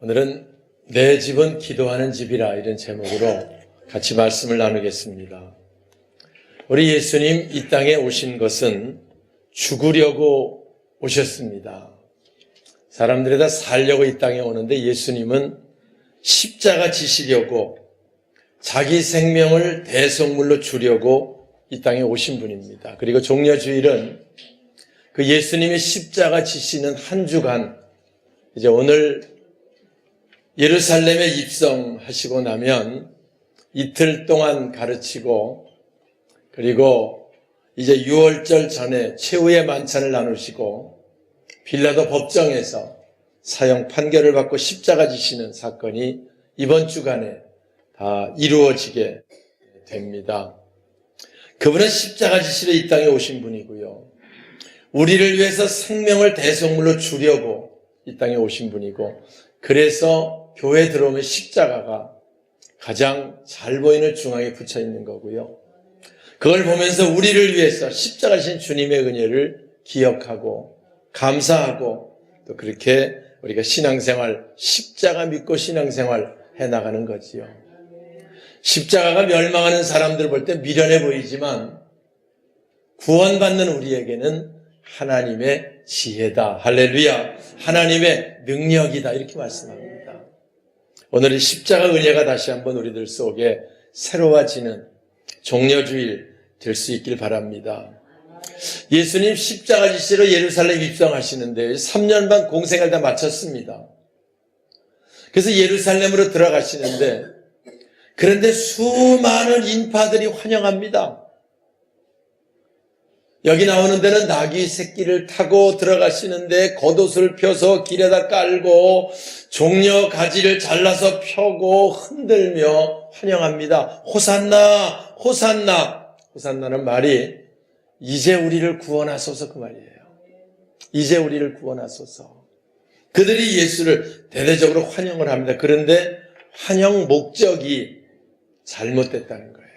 오늘은 내 집은 기도하는 집이라 이런 제목으로 같이 말씀을 나누겠습니다. 우리 예수님 이 땅에 오신 것은 죽으려고 오셨습니다. 사람들이 다 살려고 이 땅에 오는데 예수님은 십자가 지시려고 자기 생명을 대속물로 주려고 이 땅에 오신 분입니다. 그리고 종려주일은 그 예수님의 십자가 지시는 한 주간 이제 오늘 예루살렘에 입성하시고 나면 이틀 동안 가르치고 그리고 이제 유월절 전에 최후의 만찬을 나누시고 빌라도 법정에서 사형 판결을 받고 십자가 지시는 사건이 이번 주간에 다 이루어지게 됩니다. 그분은 십자가 지시로 이 땅에 오신 분이고요. 우리를 위해서 생명을 대속물로 주려고 이 땅에 오신 분이고 그래서 교회에 들어오면 십자가가 가장 잘 보이는 중앙에 붙여 있는 거고요. 그걸 보면서 우리를 위해서 십자가신 주님의 은혜를 기억하고 감사하고 또 그렇게 우리가 신앙생활, 십자가 믿고 신앙생활 해나가는 거지요. 십자가가 멸망하는 사람들 볼 때 미련해 보이지만 구원받는 우리에게는 하나님의 지혜다. 할렐루야. 하나님의 능력이다. 이렇게 말씀합니다. 오늘 이 십자가 은혜가 다시 한번 우리들 속에 새로워지는 종려주일 될 수 있길 바랍니다. 예수님 십자가 지시로 예루살렘 입성하시는데 3년 반 공생을 다 마쳤습니다. 그래서 예루살렘으로 들어가시는데 그런데 수많은 인파들이 환영합니다. 여기 나오는 데는 나귀 새끼를 타고 들어가시는데 겉옷을 펴서 길에다 깔고 종려 가지를 잘라서 펴고 흔들며 환영합니다. 호산나 호산나. 호산나는 말이 이제 우리를 구원하소서 그 말이에요. 이제 우리를 구원하소서. 그들이 예수를 대대적으로 환영을 합니다. 그런데 환영 목적이 잘못됐다는 거예요.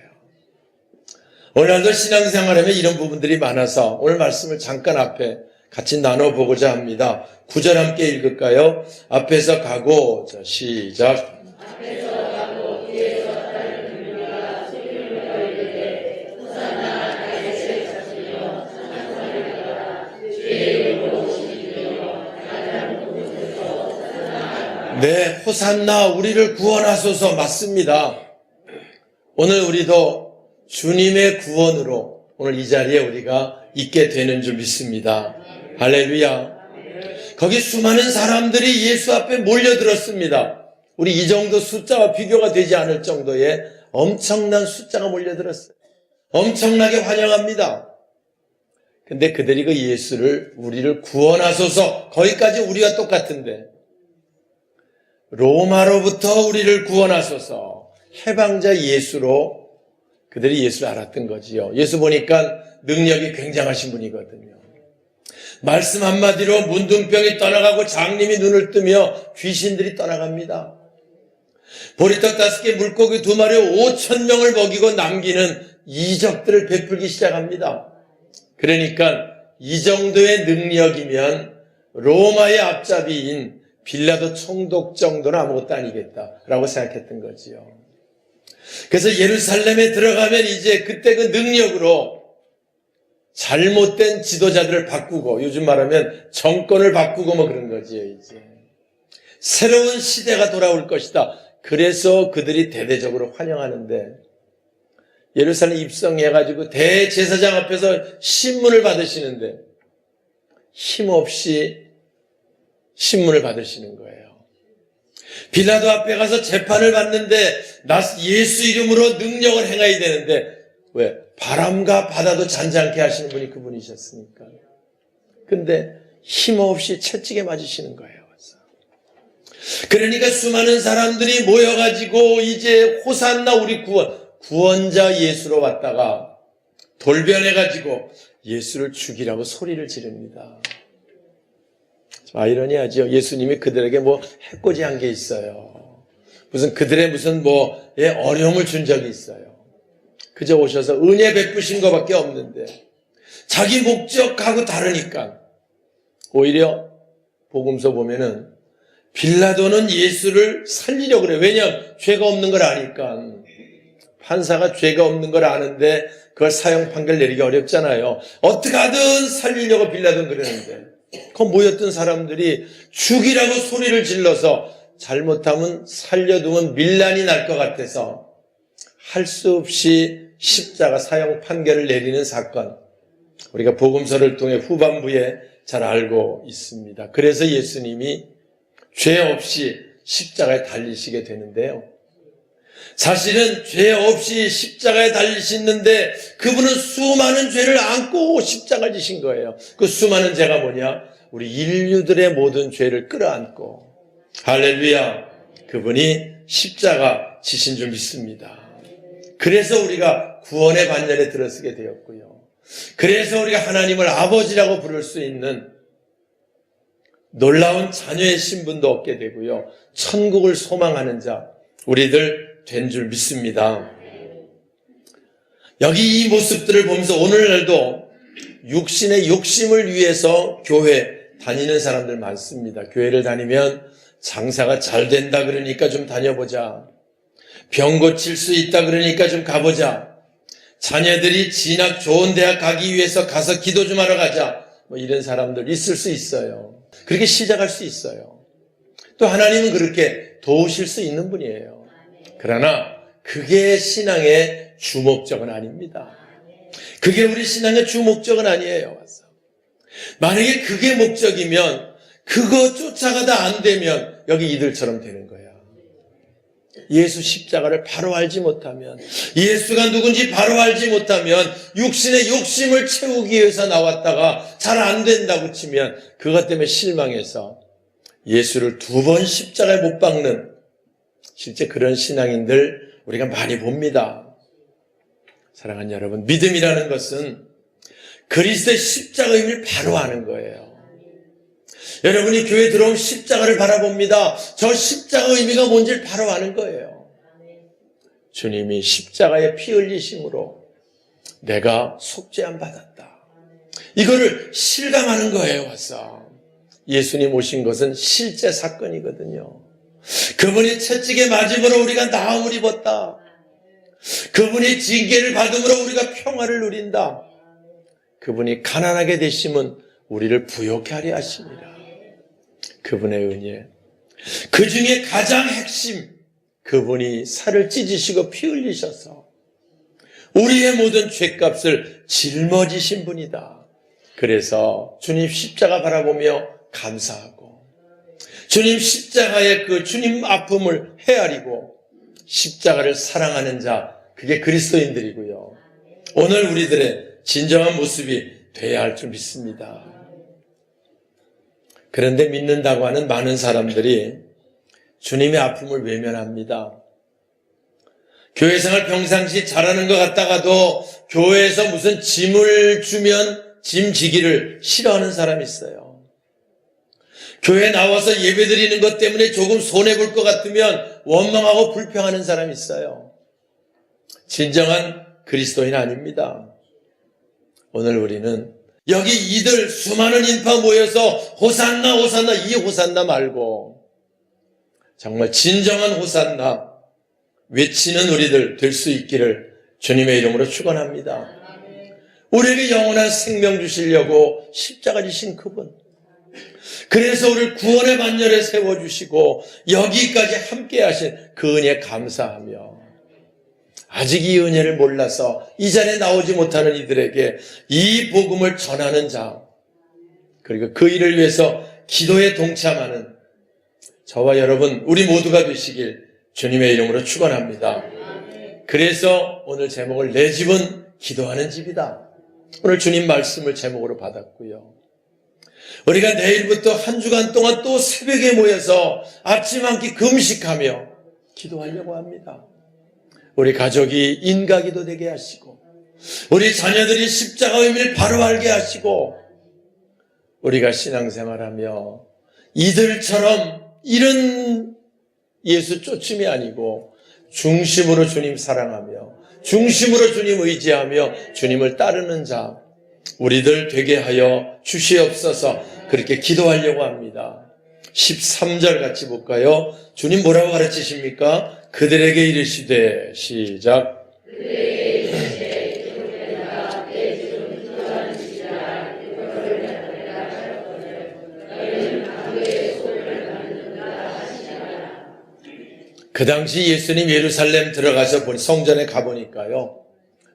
오늘도 신앙생활하면 이런 부분들이 많아서 오늘 말씀을 잠깐 앞에 같이 나눠보고자 합니다. 9절 함께 읽을까요? 앞에서 가고, 자, 시작. 앞에서 가고 뒤에서 따르는 우리가 소리를 걸리되 호산나 다윗의 자손이여 찬송하리로다 주의 이름으로 오시리며 가장 높은 곳에서 호산나. 네, 호산나 우리를 구원하소서 맞습니다. 오늘 우리도 주님의 구원으로 오늘 이 자리에 우리가 있게 되는 줄 믿습니다. 할렐루야. 거기 수많은 사람들이 예수 앞에 몰려들었습니다. 우리 이 정도 숫자와 비교가 되지 않을 정도의 엄청난 숫자가 몰려들었어요. 엄청나게 환영합니다. 근데 그들이 그 예수를 우리를 구원하소서 거기까지 우리와 똑같은데 로마로부터 우리를 구원하소서 해방자 예수로 그들이 예수를 알았던 거지요. 예수 보니까 능력이 굉장하신 분이거든요. 말씀 한마디로 문둥병이 떠나가고 장님이 눈을 뜨며 귀신들이 떠나갑니다. 보리떡 5개 물고기 2마리 5,000명을 먹이고 남기는 이적들을 베풀기 시작합니다. 그러니까 이 정도의 능력이면 로마의 앞잡이인 빌라도 총독 정도는 아무것도 아니겠다라고 생각했던 거지요. 그래서 예루살렘에 들어가면 이제 그때 그 능력으로 잘못된 지도자들을 바꾸고 요즘 말하면 정권을 바꾸고 뭐 그런 거지요. 이제 새로운 시대가 돌아올 것이다. 그래서 그들이 대대적으로 환영하는데 예루살렘 입성해가지고 대제사장 앞에서 신문을 받으시는데 힘없이 신문을 받으시는 거예요. 빌라도 앞에 가서 재판을 받는데 나 예수 이름으로 능력을 행해야 되는데 왜? 바람과 바다도 잔잔케 하시는 분이 그분이셨으니까. 근데 힘없이 채찍에 맞으시는 거예요. 그러니까 수많은 사람들이 모여가지고 이제 호산나 우리 구원자 예수로 왔다가 돌변해가지고 예수를 죽이라고 소리를 지릅니다. 아이러니하죠. 예수님이 그들에게 뭐 해코지한 게 있어요. 무슨 그들의 무슨 어려움을 준 적이 있어요. 그저 오셔서 은혜 베푸신 것밖에 없는데 자기 목적하고 다르니까 오히려 복음서 보면은 빌라도는 예수를 살리려고 그래요. 왜냐하면 죄가 없는 걸 아니까. 판사가 죄가 없는 걸 아는데 그걸 사형 판결 내리기 어렵잖아요. 어떻게 하든 살리려고 빌라도는 그러는데 그 모였던 사람들이 죽이라고 소리를 질러서 잘못하면 살려두면 밀란이 날 것 같아서 할 수 없이 십자가 사형 판결을 내리는 사건, 우리가 복음서를 통해 후반부에 잘 알고 있습니다. 그래서 예수님이 죄 없이 십자가에 달리시게 되는데요. 사실은 죄 없이 십자가에 달리시는데 그분은 수많은 죄를 안고 십자가를 지신 거예요. 그 수많은 죄가 뭐냐? 우리 인류들의 모든 죄를 끌어안고, 할렐루야, 그분이 십자가 지신 줄 믿습니다. 그래서 우리가 구원의 반열에 들어서게 되었고요. 그래서 우리가 하나님을 아버지라고 부를 수 있는 놀라운 자녀의 신분도 얻게 되고요. 천국을 소망하는 자, 우리들 된 줄 믿습니다. 여기 이 모습들을 보면서 오늘날도 육신의 욕심을 위해서 교회 다니는 사람들 많습니다. 교회를 다니면 장사가 잘 된다 그러니까 좀 다녀보자. 병 고칠 수 있다 그러니까 좀 가보자. 자녀들이 진학 좋은 대학 가기 위해서 가서 기도 좀 하러 가자. 이런 사람들 있을 수 있어요. 그렇게 시작할 수 있어요. 또 하나님은 그렇게 도우실 수 있는 분이에요. 그러나 그게 신앙의 주목적은 아닙니다. 그게 우리 신앙의 주목적은 아니에요. 만약에 그게 목적이면 그거 쫓아가다 안 되면 여기 이들처럼 되는 거야. 예수 십자가를 바로 알지 못하면, 예수가 누군지 바로 알지 못하면 육신의 욕심을 채우기 위해서 나왔다가 잘 안 된다고 치면 그것 때문에 실망해서 예수를 2번 십자가에 못 박는, 실제 그런 신앙인들 우리가 많이 봅니다. 사랑하는 여러분, 믿음이라는 것은 그리스도의 십자가 의미를 바로 아는 거예요. 여러분이 교회 들어오면 십자가를 바라봅니다. 저 십자가 의미가 뭔지를 바로 아는 거예요. 주님이 십자가에 피 흘리심으로 내가 속죄함 받았다. 이거를 실감하는 거예요. 와서 예수님 오신 것은 실제 사건이거든요. 그분이 채찍에 맞음으로 우리가 나음을 입었다. 그분이 징계를 받음으로 우리가 평화를 누린다. 그분이 가난하게 되심은 우리를 부욕케 하려 하십니다. 그분의 은혜. 그 중에 가장 핵심, 그분이 살을 찢으시고 피 흘리셔서 우리의 모든 죄값을 짊어지신 분이다. 그래서 주님 십자가 바라보며 감사하고, 주님 십자가의 그 주님 아픔을 헤아리고 십자가를 사랑하는 자, 그게 그리스도인들이고요. 오늘 우리들의 진정한 모습이 돼야 할 줄 믿습니다. 그런데 믿는다고 하는 많은 사람들이 주님의 아픔을 외면합니다. 교회생활 평상시 잘하는 것 같다가도 교회에서 무슨 짐을 주면 짐 지기를 싫어하는 사람이 있어요. 교회 나와서 예배 드리는 것 때문에 조금 손해볼 것 같으면 원망하고 불평하는 사람이 있어요. 진정한 그리스도인 아닙니다. 오늘 우리는 여기 이들 수많은 인파 모여서 호산나 호산나, 이 호산나 말고 정말 진정한 호산나 외치는 우리들 될 수 있기를 주님의 이름으로 축원합니다. 우리에게 영원한 생명 주시려고 십자가 지신 그분, 그래서 우리를 구원의 반열에 세워주시고 여기까지 함께 하신 그 은혜에 감사하며, 아직 이 은혜를 몰라서 이 자리에 나오지 못하는 이들에게 이 복음을 전하는 자, 그리고 그 일을 위해서 기도에 동참하는 저와 여러분, 우리 모두가 되시길 주님의 이름으로 축원합니다. 그래서 오늘 제목을 내 집은 기도하는 집이다. 오늘 주님 말씀을 제목으로 받았고요. 우리가 내일부터 한 주간 동안 또 새벽에 모여서 아침 한 끼 금식하며 기도하려고 합니다. 우리 가족이 인가기도 되게 하시고, 우리 자녀들이 십자가 의미를 바로 알게 하시고, 우리가 신앙생활하며 이들처럼 이런 예수 쫓음이 아니고 중심으로 주님 사랑하며 중심으로 주님 의지하며 주님을 따르는 자 우리들 되게 하여 주시옵소서. 그렇게 기도하려고 합니다. 13절 같이 볼까요? 주님 뭐라고 가르치십니까? 그들에게 이르시되, 시작. 그 당시 예수님 예루살렘 들어가서 성전에 가보니까요,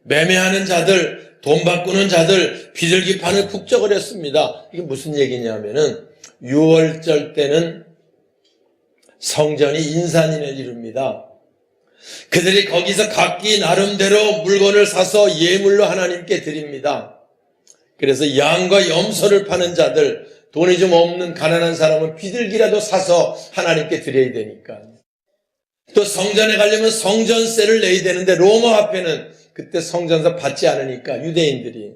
매매하는 자들, 돈 바꾸는 자들, 비둘기 판을 북적거렸습니다. 이게 무슨 얘기냐면은 6월절 때는 성전이 인산인을 이룹니다. 그들이 거기서 각기 나름대로 물건을 사서 예물로 하나님께 드립니다. 그래서 양과 염소를 파는 자들, 돈이 좀 없는 가난한 사람은 비둘기라도 사서 하나님께 드려야 되니까. 또 성전에 가려면 성전세를 내야 되는데 로마 화폐는 그때 성전서 받지 않으니까 유대인들이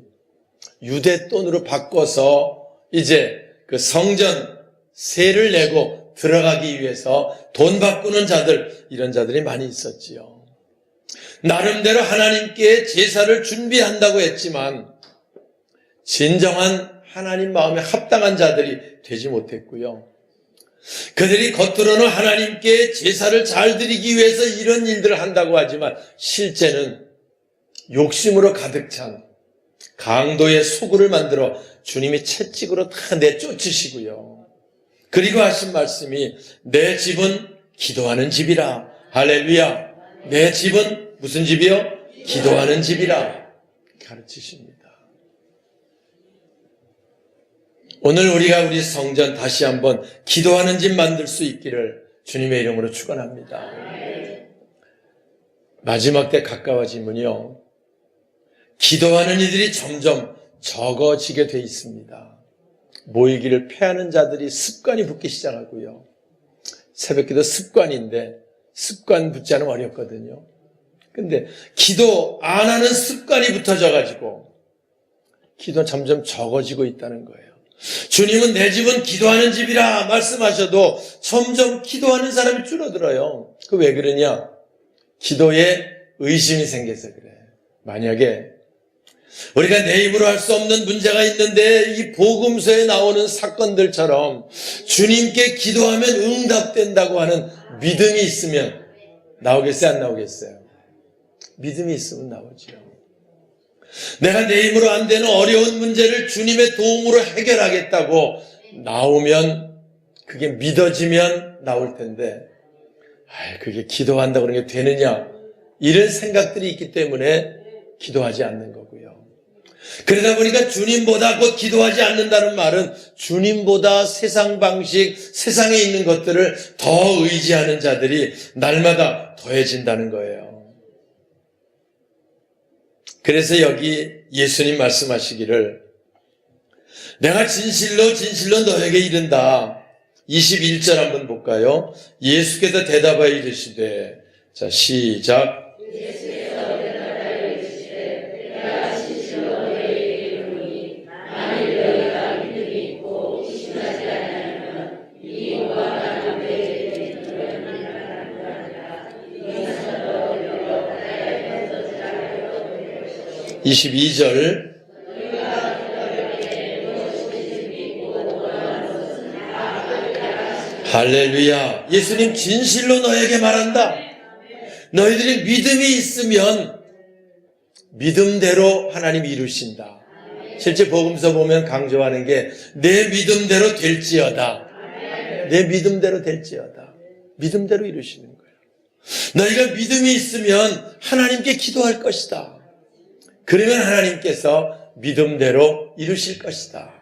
유대 돈으로 바꿔서 이제 그 성전세를 내고 들어가기 위해서 돈 바꾸는 자들, 이런 자들이 많이 있었지요. 나름대로 하나님께 제사를 준비한다고 했지만 진정한 하나님 마음에 합당한 자들이 되지 못했고요. 그들이 겉으로는 하나님께 제사를 잘 드리기 위해서 이런 일들을 한다고 하지만 실제는 욕심으로 가득 찬 강도의 소굴을 만들어 주님이 채찍으로 다 내쫓으시고요. 그리고 하신 말씀이 내 집은 기도하는 집이라. 할렐루야. 내 집은 무슨 집이요? 기도하는 집이라 가르치십니다. 오늘 우리가 우리 성전 다시 한번 기도하는 집 만들 수 있기를 주님의 이름으로 축원합니다. 마지막 때 가까워지면요, 기도하는 이들이 점점 적어지게 돼 있습니다. 모이기를 패하는 자들이 습관이 붙기 시작하고요. 새벽기도 습관인데 습관 붙지 않으면 어렵거든요. 근데 기도 안 하는 습관이 붙어져가지고 기도는 점점 적어지고 있다는 거예요. 주님은 내 집은 기도하는 집이라 말씀하셔도 점점 기도하는 사람이 줄어들어요. 그 왜 그러냐? 기도에 의심이 생겨서 그래. 만약에 우리가 내 입으로 할 수 없는 문제가 있는데 이 복음서에 나오는 사건들처럼 주님께 기도하면 응답된다고 하는 믿음이 있으면 나오겠어요? 안 나오겠어요? 믿음이 있으면 나오죠. 내가 내 힘으로 안 되는 어려운 문제를 주님의 도움으로 해결하겠다고 나오면 그게 믿어지면 나올 텐데 그게 기도한다고 그런 게 되느냐, 이런 생각들이 있기 때문에 기도하지 않는 거고요. 그러다 보니까 주님보다 곧 기도하지 않는다는 말은 주님보다 세상 방식, 세상에 있는 것들을 더 의지하는 자들이 날마다 더해진다는 거예요. 그래서 여기 예수님 말씀하시기를 내가 진실로 진실로 너에게 이른다. 21절 한번 볼까요? 예수께서 대답하여 이르시되, 자 시작. 이십이 절. 할렐루야. 예수님 진실로 너에게 말한다. 너희들이 믿음이 있으면 믿음대로 하나님이 이루신다. 실제 복음서 보면 강조하는 게 내 믿음대로 될지어다. 내 믿음대로 될지어다. 믿음대로 이루시는 거예요. 너희가 믿음이 있으면 하나님께 기도할 것이다. 그러면 하나님께서 믿음대로 이루실 것이다.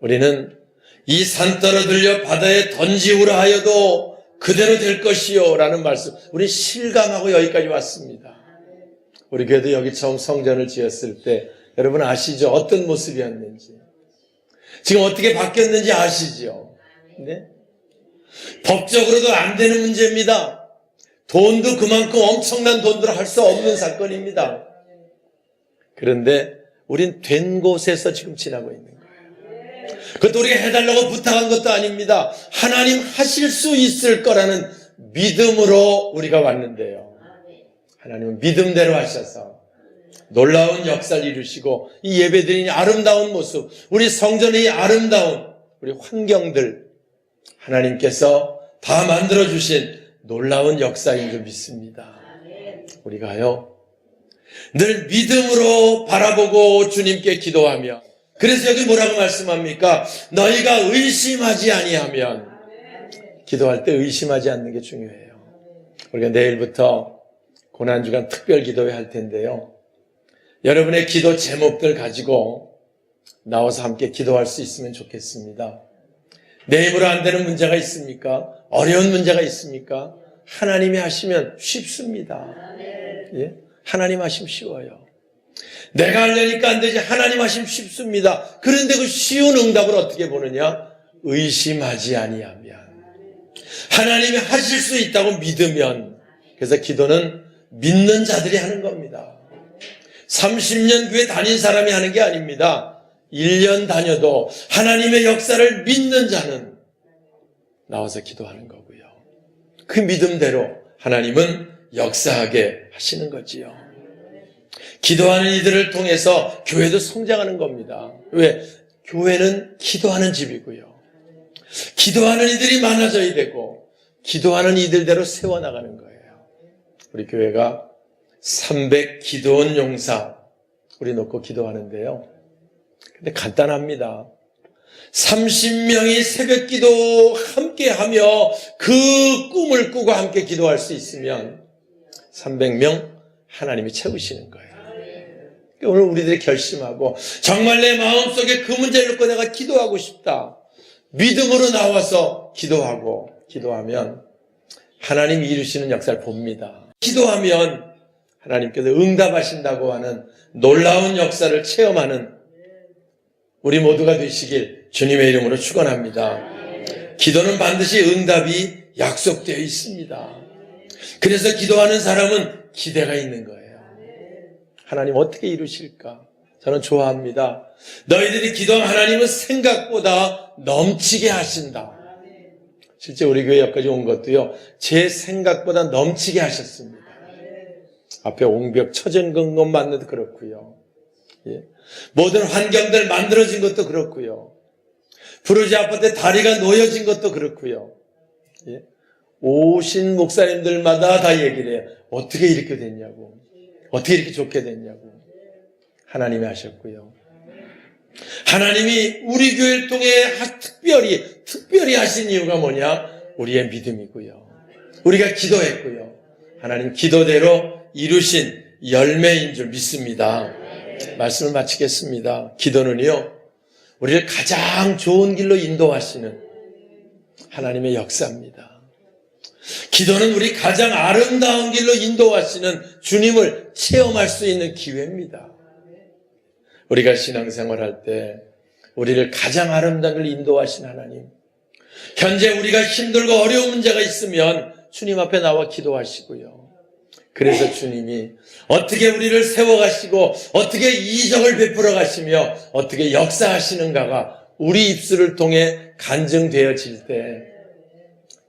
우리는 이 산 떨어들려 바다에 던지우라 하여도 그대로 될 것이요 라는 말씀, 우리 실감하고 여기까지 왔습니다. 우리 교회도 여기 처음 성전을 지었을 때 여러분 아시죠? 어떤 모습이었는지. 지금 어떻게 바뀌었는지 아시죠? 네? 법적으로도 안 되는 문제입니다. 돈도 그만큼 엄청난 돈들을 할 수 없는 사건입니다. 그런데 우린 된 곳에서 지금 지나고 있는 거예요. 그것도 우리가 해달라고 부탁한 것도 아닙니다. 하나님 하실 수 있을 거라는 믿음으로 우리가 왔는데요. 하나님은 믿음대로 하셔서 놀라운 역사를 이루시고 이 예배드린 아름다운 모습, 우리 성전의 이 아름다운 우리 환경들 하나님께서 다 만들어주신 놀라운 역사인 줄 믿습니다. 우리가요 늘 믿음으로 바라보고 주님께 기도하며, 그래서 여기 뭐라고 말씀합니까? 너희가 의심하지 아니하면, 기도할 때 의심하지 않는 게 중요해요. 우리가 내일부터 고난주간 특별 기도회 할 텐데요, 여러분의 기도 제목들 가지고 나와서 함께 기도할 수 있으면 좋겠습니다. 내 힘으로 안 되는 문제가 있습니까? 어려운 문제가 있습니까? 하나님이 하시면 쉽습니다. 예? 하나님 하시면 쉬워요. 내가 하려니까 안 되지, 하나님 하시면 쉽습니다. 그런데 그 쉬운 응답을 어떻게 보느냐? 의심하지 아니하면, 하나님이 하실 수 있다고 믿으면. 그래서 기도는 믿는 자들이 하는 겁니다. 30년 교회 다닌 사람이 하는 게 아닙니다. 1년 다녀도 하나님의 역사를 믿는 자는 나와서 기도하는 거고요. 그 믿음대로 하나님은 역사하게 하시는 거지요. 기도하는 이들을 통해서 교회도 성장하는 겁니다. 왜? 교회는 기도하는 집이고요. 기도하는 이들이 많아져야 되고 기도하는 이들대로 세워나가는 거예요. 우리 교회가 300 기도원 용사 우리 놓고 기도하는데요. 근데 간단합니다. 30명이 새벽 기도 함께 하며 그 꿈을 꾸고 함께 기도할 수 있으면 300명 하나님이 채우시는 거예요. 오늘 우리들이 결심하고 정말 내 마음속에 그 문제를 놓고 내가 기도하고 싶다. 믿음으로 나와서 기도하면 하나님이 이루시는 역사를 봅니다. 기도하면 하나님께서 응답하신다고 하는 놀라운 역사를 체험하는 우리 모두가 되시길 주님의 이름으로 축원합니다. 기도는 반드시 응답이 약속되어 있습니다. 그래서 기도하는 사람은 기대가 있는 거예요. 하나님 어떻게 이루실까? 저는 좋아합니다. 너희들이 기도하면 하나님은 생각보다 넘치게 하신다. 실제 우리 교회 여기까지 온 것도요, 제 생각보다 넘치게 하셨습니다. 앞에 옹벽 쳐진 것 만나도 그렇고요. 예. 모든 환경들 만들어진 것도 그렇고요. 부르지 아파트에 다리가 놓여진 것도 그렇고요. 예. 오신 목사님들마다 다 얘기를 해요. 어떻게 이렇게 됐냐고. 어떻게 이렇게 좋게 됐냐고. 하나님이 하셨고요. 하나님이 우리 교회를 통해 특별히 하신 이유가 뭐냐? 우리의 믿음이고요. 우리가 기도했고요. 하나님 기도대로 이루신 열매인 줄 믿습니다. 말씀을 마치겠습니다. 기도는요, 우리를 가장 좋은 길로 인도하시는 하나님의 역사입니다. 기도는 우리 가장 아름다운 길로 인도하시는 주님을 체험할 수 있는 기회입니다. 우리가 신앙생활할 때 우리를 가장 아름다운 길로 인도하신 하나님, 현재 우리가 힘들고 어려운 문제가 있으면 주님 앞에 나와 기도하시고요. 그래서 주님이 어떻게 우리를 세워가시고 어떻게 이적을 베풀어 가시며 어떻게 역사하시는가가 우리 입술을 통해 간증되어질 때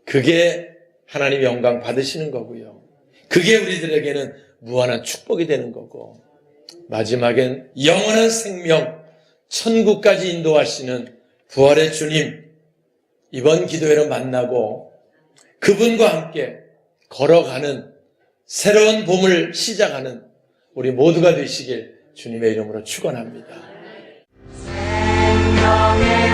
그게 하나님의 영광 받으시는 거고요. 그게 우리들에게는 무한한 축복이 되는 거고, 마지막엔 영원한 생명, 천국까지 인도하시는 부활의 주님, 이번 기도회로 만나고 그분과 함께 걸어가는 새로운 봄을 시작하는 우리 모두가 되시길 주님의 이름으로 축원합니다. 생명의